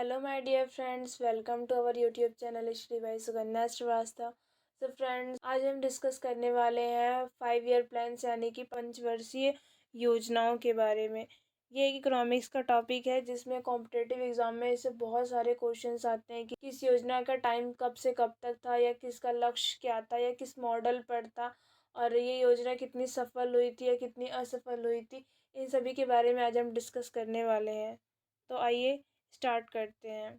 Hello my dear friends, welcome to our YouTube channel Shri Bhai Sugnya Srivastava. तो friends, आज हम discuss करने वाले हैं 5 ईयर प्लान्स यानी कि पंचवर्षीय योजनाओं के बारे में। ये एक इकोनॉमिक्स का टॉपिक है जिसमें कॉम्पिटिटिव एग्जाम में इससे बहुत सारे क्वेश्चंस आते हैं कि किस योजना का टाइम कब से कब तक था, या किसका लक्ष्य क्या था, या किस मॉडल पर था, और ये योजना कितनी सफल हुई थी या कितनी असफल हुई थी। इन सभी के बारे में आज हम डिस्कस करने वाले हैं। तो आइए स्टार्ट करते हैं।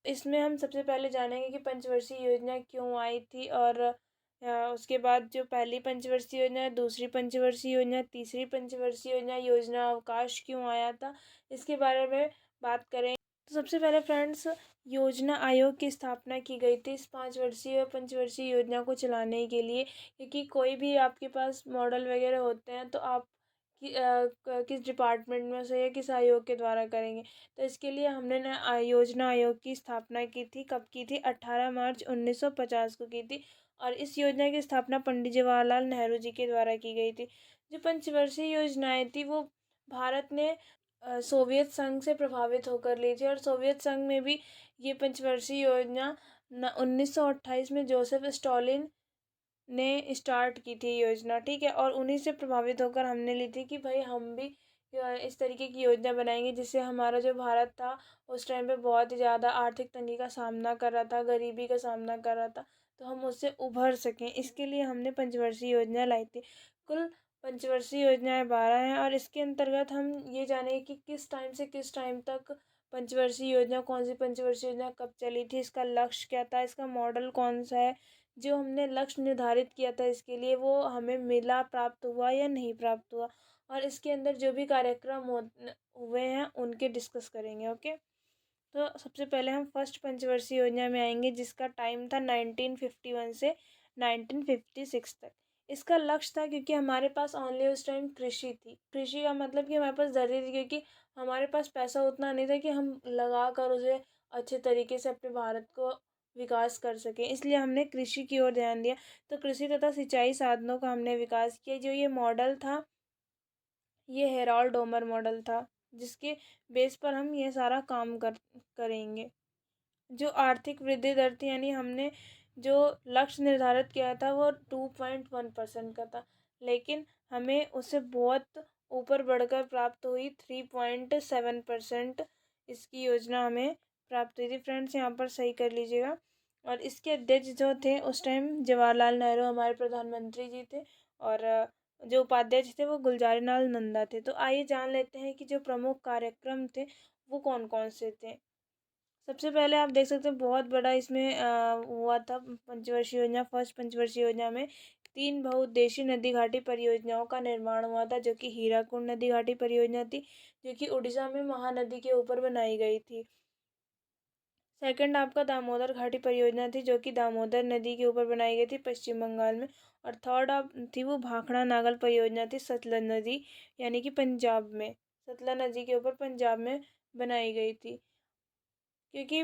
इसमें हम सबसे पहले जानेंगे कि पंचवर्षीय योजना क्यों आई थी, और उसके बाद जो पहली पंचवर्षीय योजना है, दूसरी पंचवर्षीय योजना, तीसरी पंचवर्षीय योजना, योजना अवकाश क्यों आया था, इसके बारे में बात करें। तो सबसे पहले फ्रेंड्स, योजना आयोग की स्थापना की गई थी इस 5 वर्षीय और पंचवर्षीय योजना को चलाने के लिए, क्योंकि कोई भी आपके पास मॉडल वगैरह होते हैं तो आप किस डिपार्टमेंट में से या किस आयोग के द्वारा करेंगे। तो इसके लिए हमने ना योजना आयोग की स्थापना की थी। कब की थी? 18 मार्च 1950 को की थी। और इस योजना की स्थापना पंडित जवाहरलाल नेहरू जी के द्वारा की गई थी। जो पंचवर्षीय योजनाएं थी वो भारत ने सोवियत संघ से प्रभावित होकर ली थी, और सोवियत संघ में भी ये पंचवर्षीय योजना 1928 में जोसेफ स्टॉलिन ने स्टार्ट की थी योजना, ठीक है। और उन्हीं से प्रभावित होकर हमने ली थी कि भाई हम भी इस तरीके की योजना बनाएंगे जिससे हमारा जो भारत था उस टाइम पे बहुत ही ज़्यादा आर्थिक तंगी का सामना कर रहा था, गरीबी का सामना कर रहा था, तो हम उससे उभर सकें। इसके लिए हमने पंचवर्षीय योजना लाई थी। कुल पंचवर्षीय योजनाएं 12 हैं, और इसके अंतर्गत हम ये जानेंगे कि किस टाइम से किस टाइम तक पंचवर्षीय योजना, कौन सी पंचवर्षीय योजना कब चली थी, इसका लक्ष्य क्या था, इसका मॉडल कौन सा है, जो हमने लक्ष्य निर्धारित किया था इसके लिए वो हमें मिला, प्राप्त हुआ या नहीं प्राप्त हुआ, और इसके अंदर जो भी कार्यक्रम हुए हैं उनके डिस्कस करेंगे। ओके, तो सबसे पहले हम फर्स्ट पंचवर्षीय योजना में आएंगे जिसका टाइम था 1951 से 1956 तक। इसका लक्ष्य था, क्योंकि हमारे पास ओनली उस टाइम कृषि थी। कृषि का मतलब कि हमारे पास धरती थी, क्योंकि हमारे पास पैसा उतना नहीं था कि हम लगा कर उसे अच्छे तरीके से अपने भारत को विकास कर सकें, इसलिए हमने कृषि की ओर ध्यान दिया। तो कृषि तथा सिंचाई साधनों का हमने विकास किया। जो ये मॉडल था ये हेराल्ड डोमर मॉडल था, जिसके बेस पर हम ये सारा काम करेंगे। जो आर्थिक वृद्धि दर थी, यानी हमने जो लक्ष्य निर्धारित किया था वो 2.1% का था, लेकिन हमें उससे बहुत ऊपर बढ़कर प्राप्त हुई 3.7%। इसकी योजना हमें प्राप्त हुई थी। फ्रेंड्स, यहाँ पर सही कर लीजिएगा। और इसके अध्यक्ष जो थे उस टाइम जवाहरलाल नेहरू हमारे प्रधानमंत्री जी थे, और जो उपाध्यक्ष थे वो गुलजारीलाल नंदा थे। तो आइए जान लेते हैं कि जो प्रमुख कार्यक्रम थे वो कौन कौन से थे। सबसे पहले आप देख सकते हैं बहुत बड़ा इसमें हुआ था पंचवर्षीय योजना। फर्स्ट पंचवर्षीय योजना में 3 बहुउद्देशीय नदी घाटी परियोजनाओं का निर्माण हुआ था, जो कि हीराकुंड नदी घाटी परियोजना थी, जो कि उड़ीसा में महानदी के ऊपर बनाई गई थी। सेकंड आपका दामोदर घाटी परियोजना थी, जो कि दामोदर नदी के ऊपर बनाई गई थी पश्चिम बंगाल में। और थर्ड आप थी वो भाखड़ा नागल परियोजना थी, सतलज नदी यानी कि पंजाब में, सतलज नदी के ऊपर पंजाब में बनाई गई थी। क्योंकि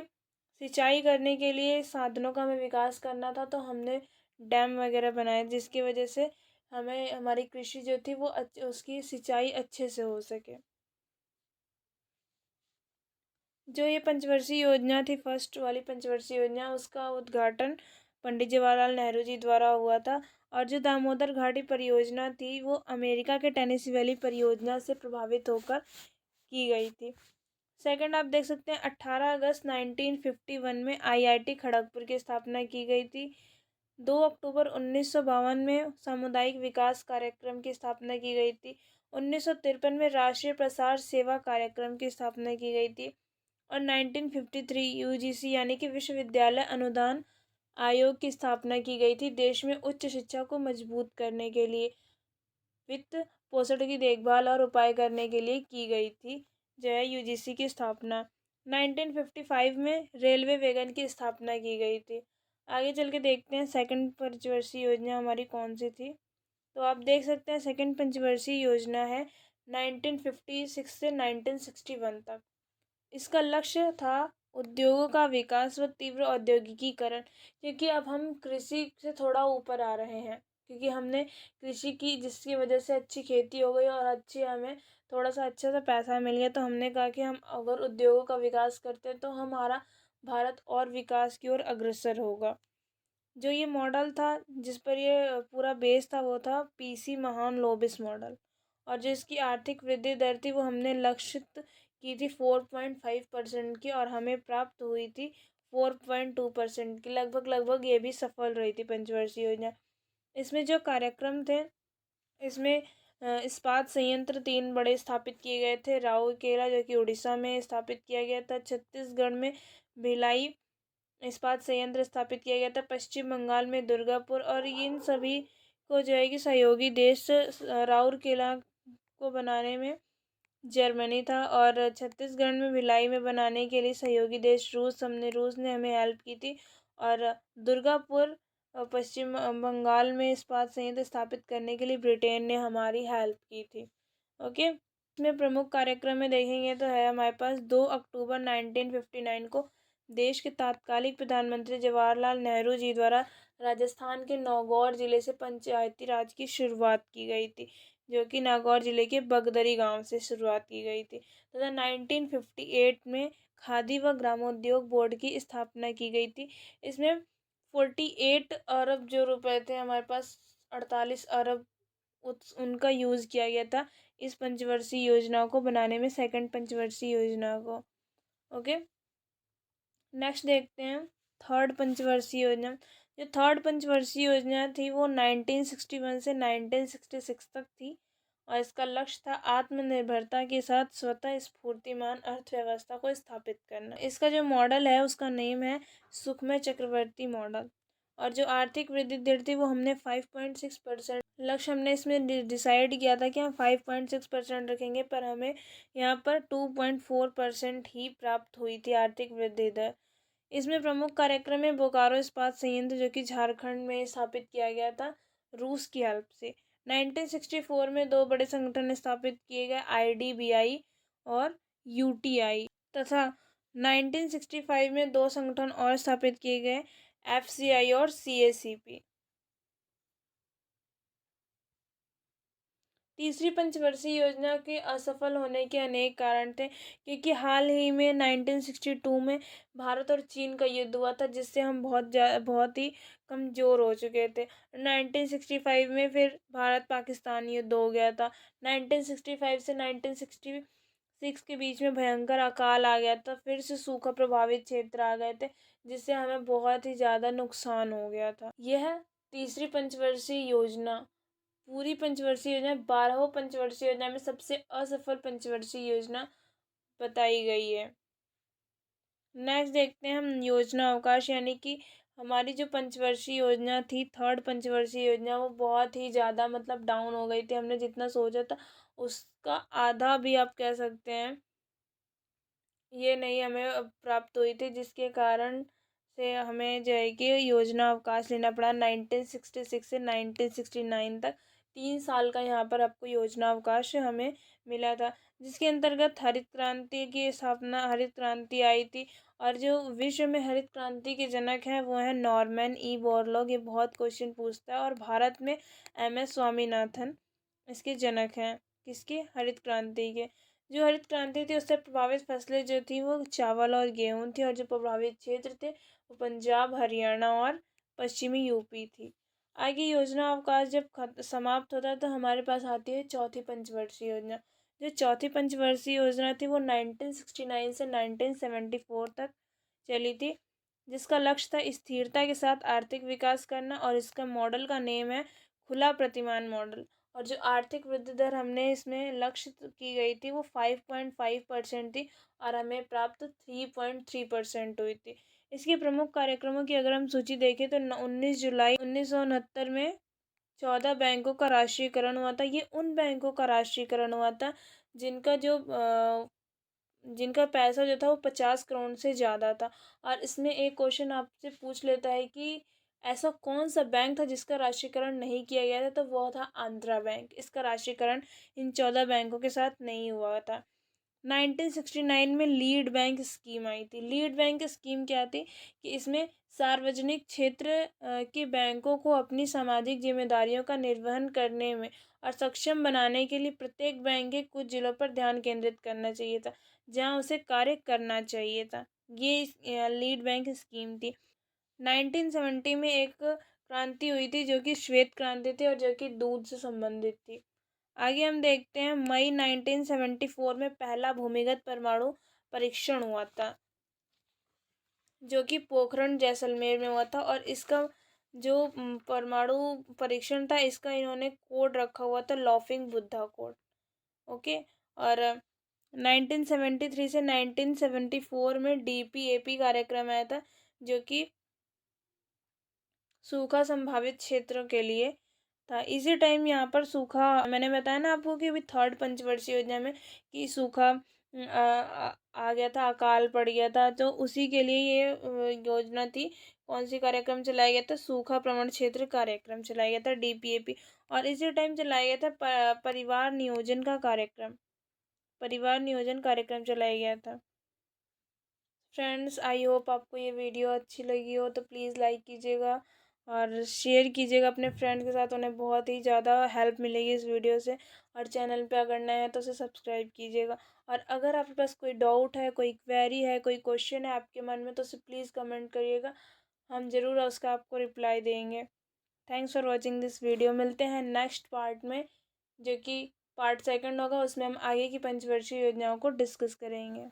सिंचाई करने के लिए साधनों का हमें विकास करना था, तो हमने डैम वगैरह बनाए, जिसकी वजह से हमें हमारी कृषि जो थी वो उसकी सिंचाई अच्छे से हो सके। जो ये पंचवर्षीय योजना थी, फर्स्ट वाली पंचवर्षीय योजना, उसका उद्घाटन पंडित जवाहरलाल नेहरू जी द्वारा हुआ था। और जो दामोदर घाटी परियोजना थी वो अमेरिका के टेनेसी वैली परियोजना से प्रभावित होकर की गई थी। सेकंड आप देख सकते हैं 18 अगस्त 1951 में आईआईटी खड़गपुर की स्थापना की गई थी। 2 अक्टूबर 1952 में सामुदायिक विकास कार्यक्रम की स्थापना की गई थी। 1953 में राष्ट्रीय प्रसार सेवा कार्यक्रम की स्थापना की गई थी। और 1953 यूजीसी यानी कि विश्वविद्यालय अनुदान आयोग की स्थापना की गई थी, देश में उच्च शिक्षा को मजबूत करने के लिए, वित्त पोषण की देखभाल और उपाय करने के लिए की गई थी जो है यूजीसी की स्थापना। 1955 में रेलवे वैगन की स्थापना की गई थी। आगे चल के देखते हैं सेकंड पंचवर्षीय योजना हमारी कौन सी थी। तो आप देख सकते हैं सेकंड पंचवर्षीय योजना है 1956 से 1961 तक। इसका लक्ष्य था उद्योगों का विकास व तीव्र औद्योगिकीकरण, क्योंकि अब हम कृषि से थोड़ा ऊपर आ रहे हैं, क्योंकि हमने कृषि की, जिसकी वजह से अच्छी खेती हो गई और अच्छी हमें थोड़ा सा अच्छा सा पैसा मिल गया, तो हमने कहा कि हम अगर उद्योगों का विकास करते हैं तो हमारा भारत और विकास की ओर अग्रसर होगा। जो ये मॉडल था जिस पर ये पूरा बेस था वो था पीसी महान लोबिस मॉडल। और जो इसकी आर्थिक वृद्धि दर थी वो हमने लक्षित की थी 4.5% की, और हमें प्राप्त हुई थी 4.2% की। लगभग लगभग ये भी सफल रही थी पंचवर्षीय योजना। इसमें जो कार्यक्रम थे, इसमें इस्पात संयंत्र 3 बड़े स्थापित किए गए थे। राउरकेला जो कि उड़ीसा में स्थापित किया गया था, छत्तीसगढ़ में भिलाई इस्पात संयंत्र स्थापित किया गया था, पश्चिम बंगाल में दुर्गापुर, और इन सभी को जो है कि सहयोगी देश राउरकेला को बनाने में जर्मनी था, और छत्तीसगढ़ में भिलाई में बनाने के लिए सहयोगी देश रूस ने हमें हेल्प की थी। और दुर्गापुर पश्चिम बंगाल में इस्पात संयंत्र स्थापित करने के लिए ब्रिटेन ने हमारी हेल्प की थी। ओके, इसमें प्रमुख कार्यक्रम में देखेंगे तो है हमारे पास 2 अक्टूबर 1959 को देश के तत्कालीन प्रधानमंत्री जवाहरलाल नेहरू जी द्वारा राजस्थान के नागौर जिले से पंचायती राज की शुरुआत की गई थी, जो कि नागौर जिले के बगदरी गांव से शुरुआत की गई थी। तथा 1958 में खादी व ग्रामोद्योग बोर्ड की स्थापना की गई थी। इसमें 48 अरब जो रुपए थे हमारे पास, 48 अरब उनका यूज़ किया गया था इस पंचवर्षीय योजना को बनाने में, सेकंड पंचवर्षीय योजना को। ओके, नेक्स्ट देखते हैं थर्ड पंचवर्षीय योजना। जो थर्ड पंचवर्षीय योजना थी वो 1961 से 1966 तक थी, और इसका लक्ष्य था आत्मनिर्भरता के साथ स्वतः स्फूर्तिमान अर्थव्यवस्था को स्थापित करना। इसका जो मॉडल है उसका नेम है सुखमय चक्रवर्ती मॉडल। और जो आर्थिक वृद्धि दर थी वो हमने 5.6% लक्ष्य हमने इसमें डिसाइड किया था कि हम 5.6% रखेंगे, पर हमें यहाँ पर 2.4% ही प्राप्त हुई थी आर्थिक वृद्धि दर। इसमें प्रमुख कार्यक्रम है बोकारो इस्पात संयंत्र, जो कि झारखंड में स्थापित किया गया था रूस की हेल्प से। 1964 में 2 बड़े संगठन स्थापित किए गए, IDBI और UTI, तथा 1965 में 2 संगठन और स्थापित किए गए, FCI और CACP। तीसरी पंचवर्षीय योजना के असफल होने के अनेक कारण थे, क्योंकि हाल ही में 1962 में भारत और चीन का युद्ध हुआ था, जिससे हम बहुत ही कमज़ोर हो चुके थे। 1965 में फिर भारत पाकिस्तान युद्ध हो गया था। 1965 से 1966 के बीच में भयंकर अकाल आ गया था, फिर से सूखा प्रभावित क्षेत्र आ गए थे, जिससे हमें बहुत ही ज़्यादा नुकसान हो गया था। यह तीसरी पंचवर्षीय योजना पूरी पंचवर्षीय योजना 12 पंचवर्षीय योजना में सबसे असफल पंचवर्षीय योजना बताई गई है। नेक्स्ट देखते हैं हम योजना अवकाश, यानी कि हमारी जो पंचवर्षीय योजना थी, थर्ड पंचवर्षीय योजना, वो बहुत ही ज़्यादा मतलब डाउन हो गई थी। हमने जितना सोचा था उसका आधा भी आप कह सकते हैं ये नहीं हमें प्राप्त हुई थी, जिसके कारण से हमें जो है कि योजना अवकाश लेना पड़ा 1966 से 1969 तक। 3 साल का यहाँ पर आपको योजना अवकाश हमें मिला था, जिसके अंतर्गत हरित क्रांति की स्थापना, हरित क्रांति आई थी। और जो विश्व में हरित क्रांति के जनक हैं वो है नॉर्मन ई बोरलॉग। ये बहुत क्वेश्चन पूछता है। और भारत में MS स्वामीनाथन इसके जनक हैं, किसके, हरित क्रांति के। जो हरित क्रांति थी उससे प्रभावित फसलें जो थी वो चावल और गेहूँ थी, और जो प्रभावित क्षेत्र थे वो पंजाब, हरियाणा और पश्चिमी यूपी थी। आगे योजना अवकाश जब समाप्त होता है तो हमारे पास आती है चौथी पंचवर्षीय योजना। जो चौथी पंचवर्षीय योजना थी वो 1969 से 1974 तक चली थी, जिसका लक्ष्य था स्थिरता के साथ आर्थिक विकास करना, और इसका मॉडल का नेम है खुला प्रतिमान मॉडल। और जो आर्थिक वृद्धि दर हमने इसमें लक्ष्य की गई थी वो 5.5% थी, और हमें प्राप्त 3.3% हुई थी। इसके प्रमुख कार्यक्रमों की अगर हम सूची देखें तो 19 जुलाई 1969 में 14 बैंकों का राष्ट्रीयकरण हुआ था। ये उन बैंकों का राष्ट्रीयकरण हुआ था जिनका पैसा जो था वो 50 करोड़ से ज़्यादा था। और इसमें एक क्वेश्चन आपसे पूछ लेता है कि ऐसा कौन सा बैंक था जिसका राष्ट्रीयकरण नहीं किया गया था, तो वह था आंध्रा बैंक। इसका राष्ट्रीयकरण इन 14 बैंकों के साथ नहीं हुआ था। 1969 में लीड बैंक स्कीम आई थी। लीड बैंक स्कीम क्या थी कि इसमें सार्वजनिक क्षेत्र के बैंकों को अपनी सामाजिक जिम्मेदारियों का निर्वहन करने में और सक्षम बनाने के लिए प्रत्येक बैंक के कुछ जिलों पर ध्यान केंद्रित करना चाहिए था, जहां उसे कार्य करना चाहिए था। ये लीड बैंक स्कीम थी। 1970 में एक क्रांति हुई थी जो कि श्वेत क्रांति थी और जो कि दूध से संबंधित थी। आगे हम देखते हैं, मई 1974 में पहला भूमिगत परमाणु परीक्षण हुआ था, जो कि पोखरण जैसलमेर में हुआ था। और इसका जो परमाणु परीक्षण था, इसका इन्होंने कोड रखा हुआ था लॉफिंग बुद्धा कोड। ओके। और 1973 से 1974 में DPAP कार्यक्रम आया था, जो कि सूखा संभावित क्षेत्रों के लिए था। इसी टाइम यहाँ पर सूखा, मैंने बताया ना आपको कि अभी थर्ड पंचवर्षीय योजना में कि सूखा आ गया था, अकाल पड़ गया था, तो उसी के लिए ये योजना थी। कौन सी कार्यक्रम चलाया गया था? सूखा प्रवण क्षेत्र कार्यक्रम चलाया गया था, DPAP। और इसी टाइम चलाया गया था परिवार नियोजन का कार्यक्रम, परिवार नियोजन कार्यक्रम चलाया गया था। फ्रेंड्स, आई होप आपको ये वीडियो अच्छी लगी हो, तो प्लीज़ लाइक कीजिएगा और शेयर कीजिएगा अपने फ्रेंड के साथ। उन्हें बहुत ही ज़्यादा हेल्प मिलेगी इस वीडियो से। और चैनल पे अगर नए हैं तो उसे सब्सक्राइब कीजिएगा। और अगर आपके पास कोई डाउट है, कोई क्वेरी है, कोई क्वेश्चन है आपके मन में, तो उसे प्लीज़ कमेंट करिएगा, हम ज़रूर उसका आपको रिप्लाई देंगे। Thanks for watching this video. मिलते हैं नेक्स्ट पार्ट में, जो कि पार्ट सेकंड होगा। उसमें हम आगे की पंचवर्षीय योजनाओं को डिस्कस करेंगे।